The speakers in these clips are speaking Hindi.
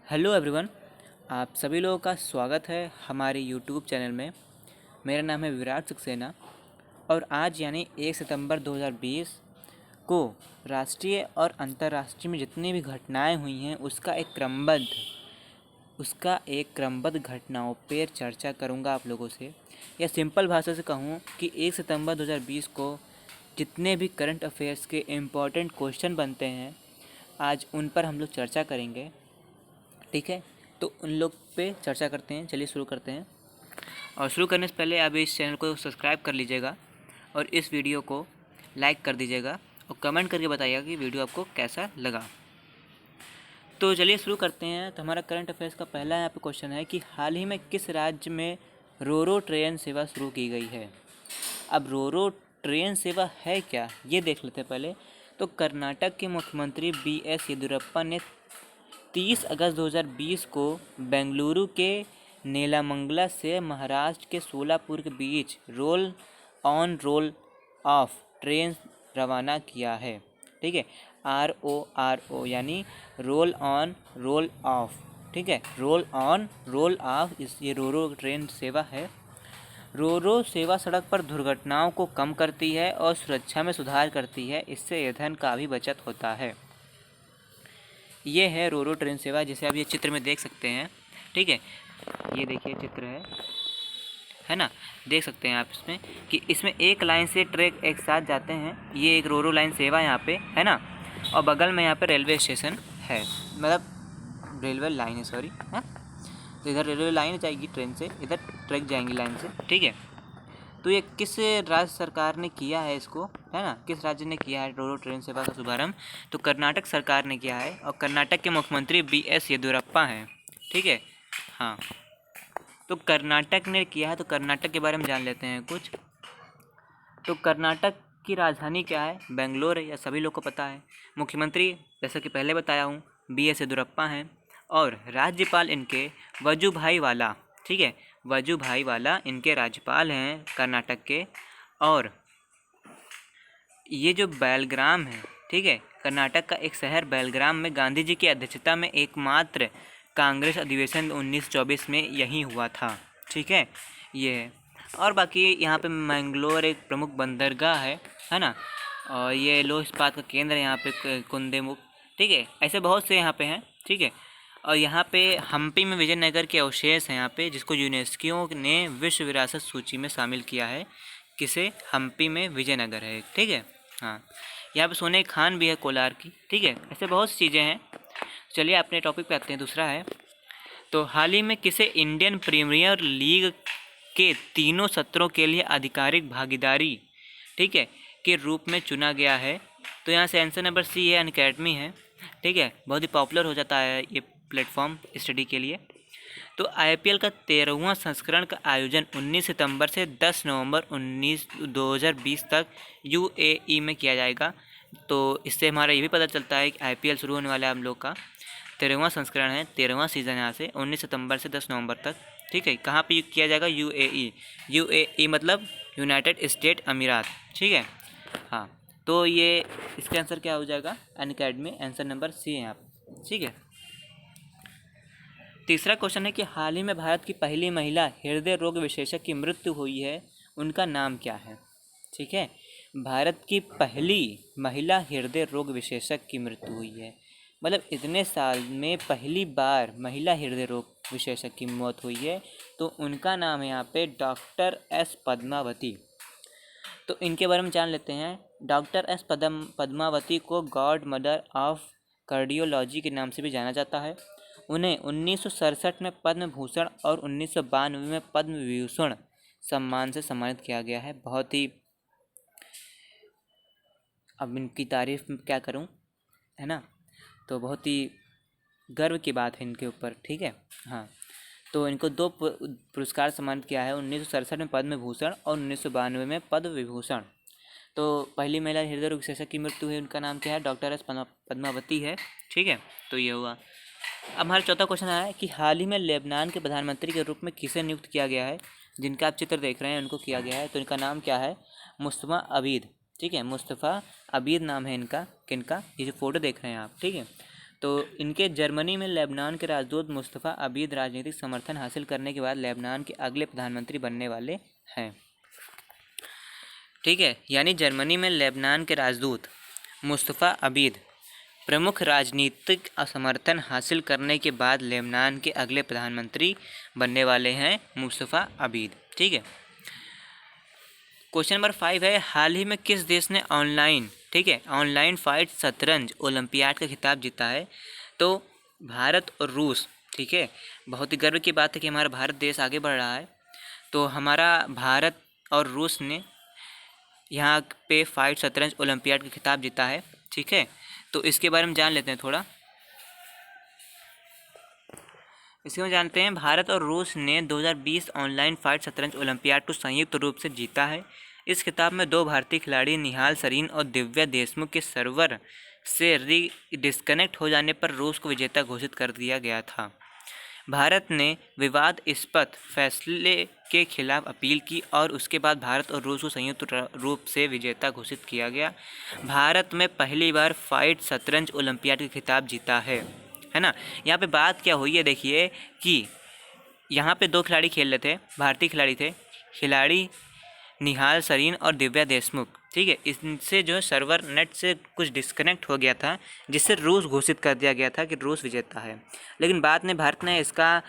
Hello everyone. आप सभी लोगों का स्वागत है हमारे यूट्यूब चैनल में। मेरा नाम है विराट सक्सेना और आज यानी 1 सितंबर 2020 को राष्ट्रीय और अंतर्राष्ट्रीय में जितनी भी घटनाएं हुई हैं उसका एक क्रमबद्ध घटनाओं पर चर्चा करूंगा आप लोगों से। या सिंपल भाषा से कहूँ कि 1 सितंबर 2020 को जितने भी करंट अफेयर्स के इम्पोर्टेंट क्वेश्चन बनते हैं आज उन पर हम लोग चर्चा करेंगे। ठीक है, तो उन लोग पे चर्चा करते हैं। चलिए शुरू करते हैं। और शुरू करने से पहले आप इस चैनल को सब्सक्राइब कर लीजिएगा और इस वीडियो को लाइक कर दीजिएगा और कमेंट करके बताइएगा कि वीडियो आपको कैसा लगा। तो चलिए शुरू करते हैं। तो हमारा करंट अफेयर्स का पहला यहाँ पे क्वेश्चन है कि हाल ही में किस राज्य में रोरो ट्रेन सेवा शुरू की गई है। अब रोरो ट्रेन सेवा है क्या, ये देख लेते हैं पहले। तो कर्नाटक के मुख्यमंत्री BS येदियुरप्पा ने 30 अगस्त 2020 को बेंगलुरु के नेलामंगला से महाराष्ट्र के सोलापुर के बीच roll on roll off train रवाना किया है। ठीक है, RORO यानी रोल ऑन रोल ऑफ। ठीक है, रोल ऑन रोल ऑफ ये रोरो ट्रेन सेवा है। रोरो सेवा सड़क पर दुर्घटनाओं को कम करती है और सुरक्षा में सुधार करती है। इससे ईंधन का भी बचत होता है। ये है रोरो ट्रेन सेवा, जिसे आप ये चित्र में देख सकते हैं। ठीक है, ये देखिए चित्र है ना, देख सकते हैं आप इसमें कि इसमें एक लाइन से ट्रैक एक साथ जाते हैं। ये एक रोरो लाइन सेवा यहाँ पे है ना, और बगल में यहाँ पे रेलवे स्टेशन है, मतलब रेलवे लाइन है, सॉरी है। तो इधर रेलवे लाइन जाएगी ट्रेन से, इधर ट्रैक जाएंगी लाइन से। ठीक है, तो ये किस राज्य सरकार ने किया है इसको, है ना, किस राज्य ने किया है रोरो ट्रेन सेवा का शुभारंभ? तो कर्नाटक सरकार ने किया है और कर्नाटक के मुख्यमंत्री BS येदियुरप्पा हैं। ठीक है, हाँ, तो कर्नाटक ने किया है। तो कर्नाटक के बारे में जान लेते हैं कुछ। तो कर्नाटक की राजधानी क्या है? बेंगलोर है, या सभी लोग को पता है। मुख्यमंत्री जैसा कि पहले बताया हूँ BS येदियुरप्पा हैं और राज्यपाल इनके वजुभाई वाला। ठीक है, वजुभाई वाला इनके राज्यपाल हैं कर्नाटक के। और ये जो बेलग्राम है, ठीक है, कर्नाटक का एक शहर बेलग्राम में गांधी जी की अध्यक्षता में एकमात्र कांग्रेस अधिवेशन 1924 में यही हुआ था। ठीक है, ये है। और बाकी यहाँ पे मैंगलोर एक प्रमुख बंदरगाह है ना, और ये लौह इस्पात का केंद्र है यहाँ पे कुंदेमुख। ठीक है, ऐसे बहुत से यहाँ पे हैं। ठीक है, और यहाँ पे हम्पी में विजयनगर के अवशेष हैं यहाँ पे, जिसको यूनेस्को ने विश्व विरासत सूची में शामिल किया है। किसे? हम्पी में विजयनगर है। ठीक है, हाँ, यहाँ पे सोने की खान भी है कोलार की। ठीक है, ऐसे बहुत सी चीज़ें हैं। चलिए अपने टॉपिक पे आते हैं। दूसरा है, तो हाल ही में किसे इंडियन प्रीमियर लीग के तीनों सत्रों के लिए आधिकारिक भागीदारी, ठीक है, के रूप में चुना गया है? तो यहाँ से आंसर नंबर C है, अनअकैडमी है। ठीक है, बहुत ही पॉपुलर हो जाता है ये प्लेटफॉर्म स्टडी के लिए। तो IPL का 13वां संस्करण का आयोजन 19 सितंबर से 10 नवंबर 2020 तक UAE में किया जाएगा। तो इससे हमारा ये भी पता चलता है कि IPL शुरू होने वाला है हम लोग का। 13वां संस्करण है, 13वां सीज़न यहाँ से 19 सितंबर से 10 नवंबर तक। ठीक है, कहाँ पे किया जाएगा? UAE मतलब यूनाइटेड स्टेट अमीरात। ठीक है, हाँ, तो ये इसका आंसर क्या हो जाएगा? अनअकैडमी, आंसर नंबर C है यहाँ पे। ठीक है, तीसरा क्वेश्चन है कि हाल ही में भारत की पहली महिला हृदय रोग विशेषज्ञ की मृत्यु हुई है, उनका नाम क्या है? ठीक है, भारत की पहली महिला हृदय रोग विशेषज्ञ की मृत्यु हुई है, मतलब इतने साल में पहली बार महिला हृदय रोग विशेषज्ञ की मौत हुई है। तो उनका नाम है यहाँ पे डॉक्टर S पद्मावती। तो इनके बारे में जान लेते हैं। डॉक्टर S पद्मावती को गॉड मदर ऑफ कार्डियोलॉजी के नाम से भी जाना जाता है। उन्हें 1967 में पद्म भूषण और 1992 में पद्म विभूषण सम्मान से सम्मानित किया गया है। बहुत ही, अब इनकी तारीफ क्या करूं, है ना, तो बहुत ही गर्व की बात है इनके ऊपर। ठीक है, हाँ, तो इनको 2 पुरस्कार सम्मानित किया है, 1967 में पद्म भूषण और 1992 में पद्म विभूषण। तो पहली महिला हृदय रोग विशेषज्ञ की मृत्यु हुई, उनका नाम क्या है? डॉक्टर S पद्मावती है। ठीक है, तो ये हुआ। अब हमारा चौथा क्वेश्चन आया है कि हाल ही में लेबनान के प्रधानमंत्री के रूप में किसे नियुक्त किया गया है? जिनका आप चित्र देख रहे हैं उनको किया गया है। तो इनका नाम क्या है? मुस्तफ़ा अबीद। ठीक है, मुस्तफ़ा अबीद नाम है इनका। किनका? ये जो फोटो देख रहे हैं आप। ठीक है, तो इनके जर्मनी में लेबनान के राजदूत मुस्तफ़ा अबीद राजनीतिक समर्थन हासिल करने के बाद लेबनान के अगले प्रधानमंत्री बनने वाले हैं। ठीक है, यानी जर्मनी में लेबनान के राजदूत मुस्तफ़ा अबीद प्रमुख राजनीतिक समर्थन हासिल करने के बाद लेबनान के अगले प्रधानमंत्री बनने वाले हैं मुस्तफ़ा अबीद। ठीक है, क्वेश्चन नंबर 5 है, हाल ही में किस देश ने ऑनलाइन फाइट शतरंज ओलंपियाड का खिताब जीता है? तो भारत और रूस। ठीक है, बहुत ही गर्व की बात है कि हमारा भारत देश आगे बढ़ रहा है। तो हमारा भारत और रूस ने यहाँ पे फाइट शतरंज ओलंपियाड का खिताब जीता है। ठीक है, तो इसके बारे में जान लेते हैं थोड़ा। इसके में जानते हैं, भारत और रूस ने 2020 ऑनलाइन फाइट शतरंज ओलंपियाड को संयुक्त रूप से जीता है। इस खिताब में 2 भारतीय खिलाड़ी निहाल सरीन और दिव्या देशमुख के सर्वर से डिस्कनेक्ट हो जाने पर रूस को विजेता घोषित कर दिया गया था। भारत ने विवादास्पद फैसले के खिलाफ अपील की और उसके बाद भारत और रूस को संयुक्त रूप से विजेता घोषित किया गया। भारत में पहली बार फाइट शतरंज ओलंपियाड का खिताब जीता है ना। यहाँ पे बात क्या हुई है देखिए कि यहाँ पे 2 खिलाड़ी खेल रहे थे, भारतीय खिलाड़ी थे, खिलाड़ी निहाल सरीन और दिव्या देशमुख। ठीक है, इनसे जो है सर्वर नेट से कुछ डिस्कनेक्ट हो गया था, जिससे रूस घोषित कर दिया गया था कि रूस विजेता है। लेकिन बाद में भारत ने इसका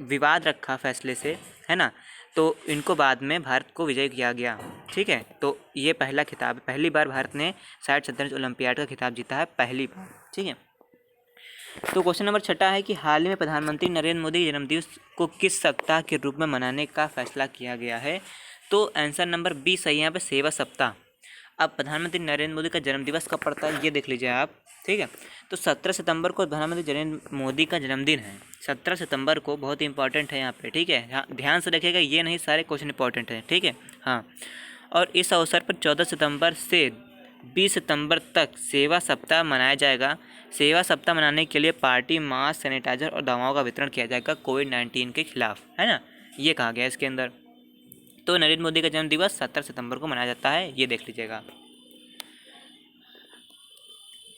विवाद रखा फैसले से, है ना, तो इनको बाद में भारत को विजय किया गया। ठीक है, तो ये पहला खिताब, पहली बार भारत ने फाइट शतरंज ओलंपियाड का खिताब जीता है, पहली बार। ठीक है, तो क्वेश्चन नंबर 6 है कि हाल ही में प्रधानमंत्री नरेंद्र मोदी के जन्मदिवस को किस सप्ताह के रूप में मनाने का फैसला किया गया है? तो आंसर नंबर बी सही है यहाँ पे, सेवा सप्ताह। अब प्रधानमंत्री नरेंद्र मोदी का जन्मदिवस कब पड़ता है ये देख लीजिए आप। ठीक है, तो 17 सितंबर को प्रधानमंत्री नरेंद्र मोदी का जन्मदिन है। 17 सितंबर को, बहुत ही इंपॉर्टेंट है यहाँ पे। ठीक है, ध्यान से रखिएगा, ये नहीं सारे क्वेश्चन इंपॉर्टेंट हैं। ठीक है, हाँ, और इस अवसर पर 14 सितंबर से 20 सितंबर तक सेवा सप्ताह मनाया जाएगा। सेवा सप्ताह मनाने के लिए पार्टी, मास्क, सैनिटाइजर और दवाओं का वितरण किया जाएगा कोविड-19 के खिलाफ, है ना, ये कहा गया है इसके अंदर। तो नरेंद्र मोदी का जन्मदिवस 17 सितंबर को मनाया जाता है, ये देख लीजिएगा।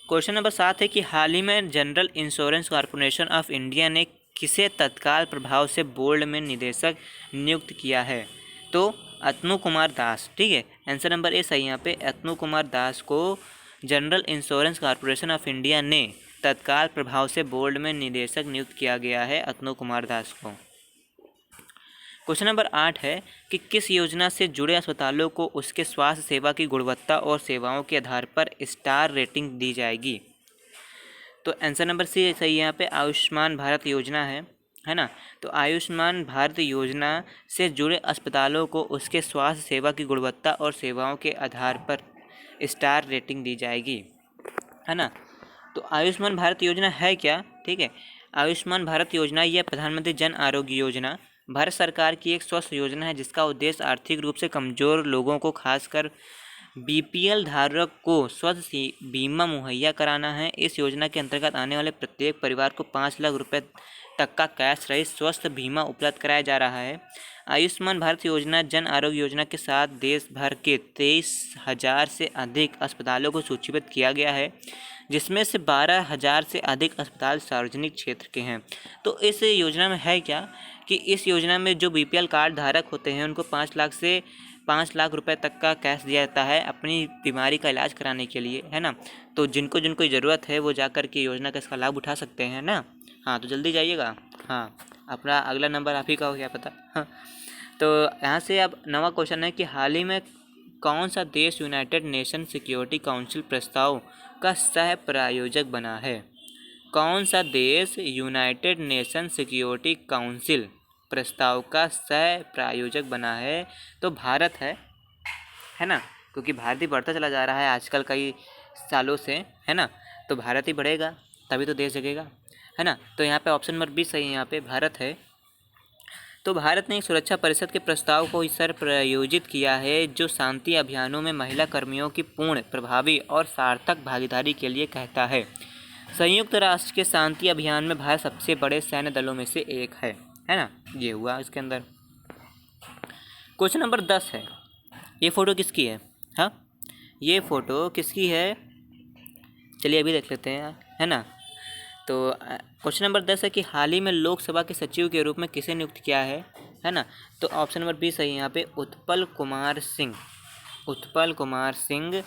क्वेश्चन नंबर 7 है कि हाल ही में general insurance corporation of India ने किसे तत्काल प्रभाव से बोर्ड में निदेशक नियुक्त किया है? तो अतनु कुमार दास। ठीक है, आंसर नंबर ए सही यहाँ पे, अतनु कुमार दास को general insurance corporation of India ने तत्काल प्रभाव से बोर्ड में निदेशक नियुक्त किया गया है, अतनु कुमार दास को। क्वेश्चन नंबर 8 है कि किस योजना से जुड़े अस्पतालों को उसके स्वास्थ्य सेवा की गुणवत्ता और सेवाओं के आधार पर स्टार रेटिंग दी जाएगी? तो आंसर नंबर सी सही है यहाँ पे, आयुष्मान भारत योजना है ना। तो आयुष्मान भारत योजना से जुड़े अस्पतालों को उसके स्वास्थ्य सेवा की गुणवत्ता और सेवाओं के आधार पर स्टार रेटिंग दी जाएगी, है ना। तो आयुष्मान भारत योजना है क्या? ठीक है, आयुष्मान भारत योजना यह प्रधानमंत्री जन आरोग्य योजना भारत सरकार की एक स्वास्थ्य योजना है जिसका उद्देश्य आर्थिक रूप से कमज़ोर लोगों को, खासकर बीपीएल धारक को स्वास्थ्य बीमा मुहैया कराना है। इस योजना के अंतर्गत आने वाले प्रत्येक परिवार को 5 लाख रुपए तक का कैश रहित स्वास्थ्य बीमा उपलब्ध कराया जा रहा है। आयुष्मान भारत योजना जन आरोग्य योजना के साथ देश भर के 23,000 से अधिक अस्पतालों को सूचीबद्ध किया गया है, जिसमें से 12,000 से अधिक अस्पताल सार्वजनिक क्षेत्र के हैं। तो इस योजना में है क्या कि इस योजना में जो बीपीएल कार्ड धारक होते हैं उनको 5 लाख रुपए तक का कैश दिया जाता है अपनी बीमारी का इलाज कराने के लिए, है ना। तो जिनको जिनको ज़रूरत है वो जाकर के योजना का इसका लाभ उठा सकते हैं ना। हाँ, तो जल्दी जाइएगा। हाँ, अपना अगला नंबर आप ही का हो, क्या पता। हाँ, तो यहाँ से अब 9वां क्वेश्चन है कि हाल ही में कौन सा देश यूनाइटेड नेशन सिक्योरिटी काउंसिल प्रस्ताव का सह प्रायोजक बना है? कौन सा देश यूनाइटेड नेशन सिक्योरिटी काउंसिल प्रस्ताव का सह प्रायोजक बना है? तो भारत है ना, क्योंकि भारत ही बढ़ता चला जा रहा है आजकल कई सालों से, है ना। तो भारत ही बढ़ेगा तभी तो देश जगेगा, है ना। तो यहाँ पे ऑप्शन नंबर 20 सही है, यहाँ पे भारत है। तो भारत ने एक सुरक्षा परिषद के प्रस्ताव को इस तरह प्रायोजित किया है जो शांति अभियानों में महिला कर्मियों की पूर्ण, प्रभावी और सार्थक भागीदारी के लिए कहता है। संयुक्त राष्ट्र के शांति अभियान में भारत सबसे बड़े सैन्य दलों में से एक है ना। ये हुआ इसके अंदर। क्वेश्चन नंबर 10 है, ये फ़ोटो किसकी है? हाँ, ये फ़ोटो किसकी है? चलिए अभी देख लेते हैं, है ना। तो क्वेश्चन नंबर 10 है कि हाल ही में लोकसभा के सचिव के रूप में किसे नियुक्त किया है ना। तो ऑप्शन नंबर बी सही है यहाँ पे, उत्पल कुमार सिंह। उत्पल कुमार सिंह,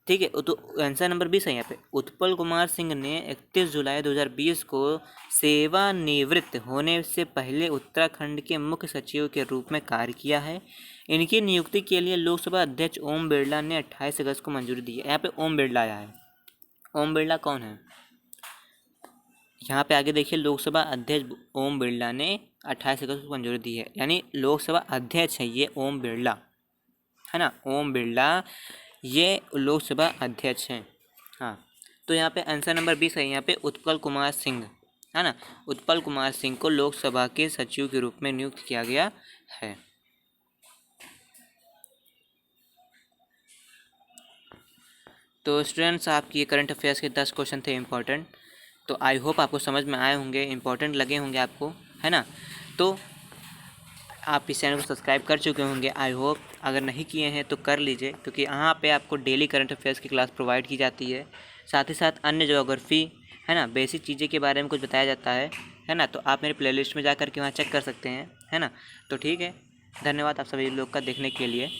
ठीक है। तो आंसर नंबर बी सही है यहाँ पे। उत्पल कुमार सिंह ने 31 जुलाई 2020 को सेवानिवृत्त होने से पहले उत्तराखंड के मुख्य सचिव के रूप में कार्य किया है। इनकी नियुक्ति के लिए लोकसभा अध्यक्ष ओम बिरला ने 28 अगस्त को मंजूरी दी है। यहाँ पे ओम बिरला आया है। ओम बिरला कौन है? यहाँ पे आगे देखिए, लोकसभा अध्यक्ष ओम बिरला ने 28 अगस्त को मंजूरी दी है, यानी लोकसभा अध्यक्ष है ये ओम बिरला, है ना। ओम बिरला ये लोकसभा अध्यक्ष हैं। हाँ, तो यहाँ पे आंसर नंबर 20 है यहाँ पे, उत्पल कुमार सिंह, है ना। उत्पल कुमार सिंह को लोकसभा के सचिव के रूप में नियुक्त किया गया है। तो स्टूडेंट्स, आपकी करंट अफेयर्स के 10 क्वेश्चन थे इम्पोर्टेंट। तो आई होप आपको समझ में आए होंगे, इम्पोर्टेंट लगे होंगे आपको, है ना। तो आप इस चैनल को सब्सक्राइब कर चुके होंगे आई होप। अगर नहीं किए हैं तो कर लीजिए, क्योंकि यहाँ पे आपको डेली करंट अफेयर्स की क्लास प्रोवाइड की जाती है। साथ ही साथ अन्य ज्योग्राफी, है ना, बेसिक चीज़ें के बारे में कुछ बताया जाता है ना। तो आप मेरे प्लेलिस्ट में जा कर के वहाँ चेक कर सकते हैं, है ना। तो ठीक है, धन्यवाद आप सभी लोग का देखने के लिए।